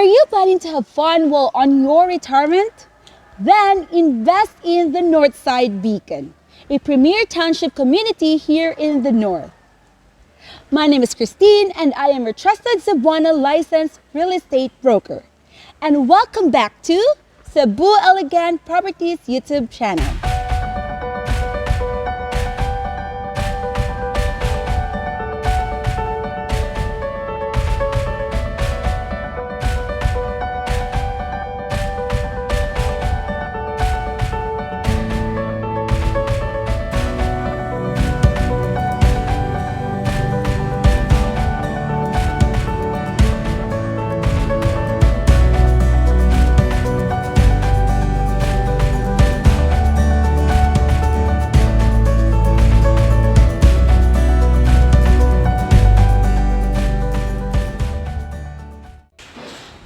Are you planning to have fun while on your retirement? Then invest in the NorthSide Beacon, a premier township community here in the North. My name is Christine and I am your trusted Cebuana licensed real estate broker. And welcome back to Cebu Elegant Properties YouTube channel.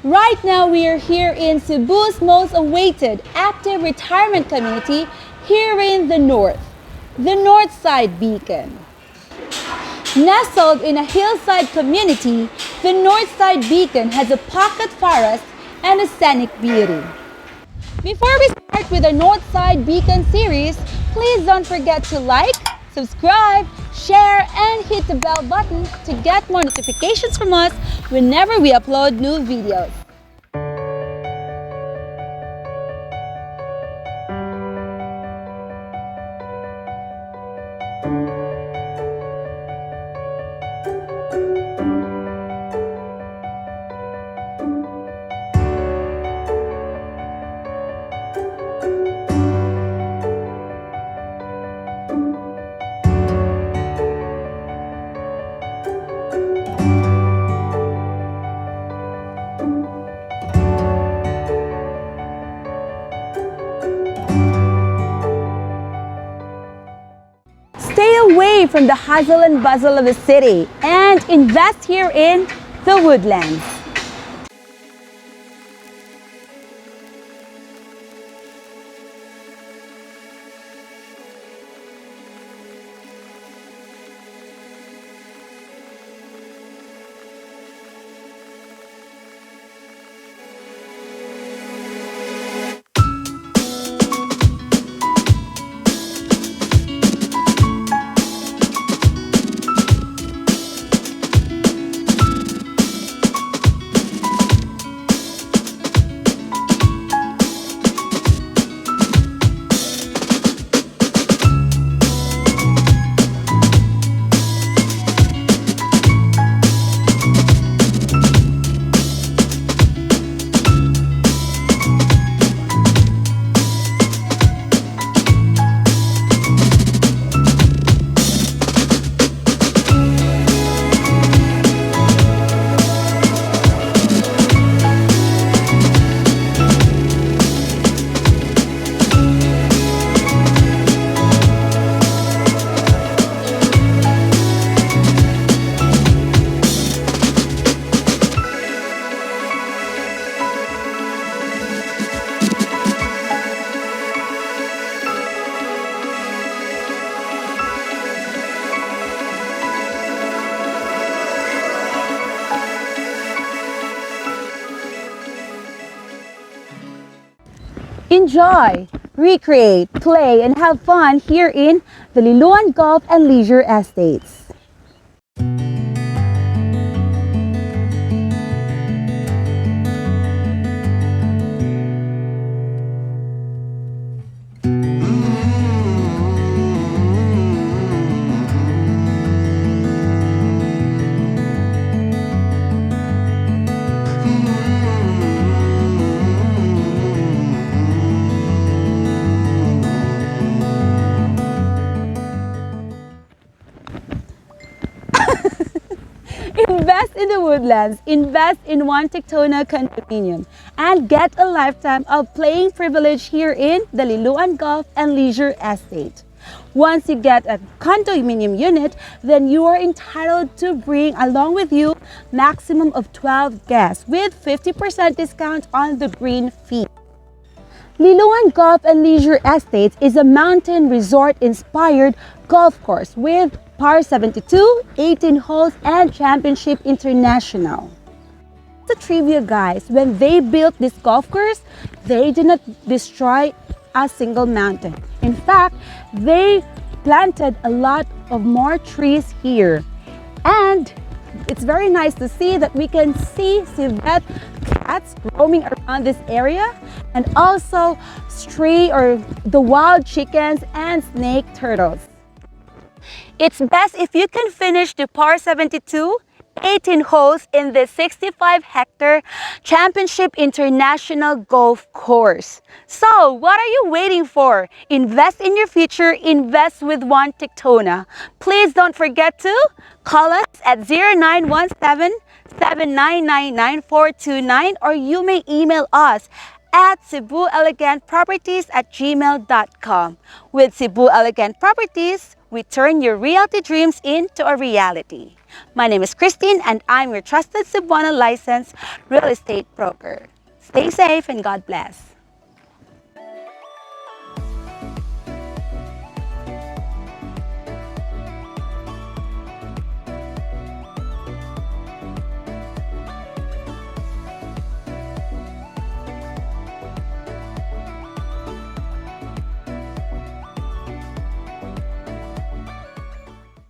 Right now, we are here in Cebu's most awaited active retirement community here in the North, the NorthSide Beacon. Nestled in a hillside community, the NorthSide Beacon has a pocket forest and a scenic beauty. Before we start with the NorthSide Beacon series, please don't forget to like, subscribe, share, and hit the bell button to get more notifications from us whenever we upload new videos. Stay away from the hustle and bustle of the city and invest here in the Woodlands. Enjoy, recreate, play, and have fun here in the Liloan Golf and Leisure Estates. Invest in the Woodlands, invest in one Tectona condominium, and get a lifetime of playing privilege here in the Liloan Golf and Leisure Estate. Once you get a condominium unit, then you are entitled to bring along with you maximum of 12 guests with 50% discount on the green fee. Liloan Golf and Leisure Estates is a mountain resort-inspired golf course with par 72, 18 holes, and Championship International. The trivia, guys, when they built this golf course, they did not destroy a single mountain. In fact, they planted a lot of more trees here. And it's very nice to see that we can see civet cats roaming around this area, and also stray or the wild chickens and snake turtles. It's best if you can finish the par 72, 18 holes in the 65-hectare Championship International Golf Course. So, what are you waiting for? Invest in your future, invest with One Tictona. Please don't forget to call us at 0917-799-9429, or you may email us at cebuelegantproperties@gmail.com. With Cebu Elegant Properties, we turn your realty dreams into a reality. My name is Christine, and I'm your trusted Cebuana licensed real estate broker. Stay safe and God bless.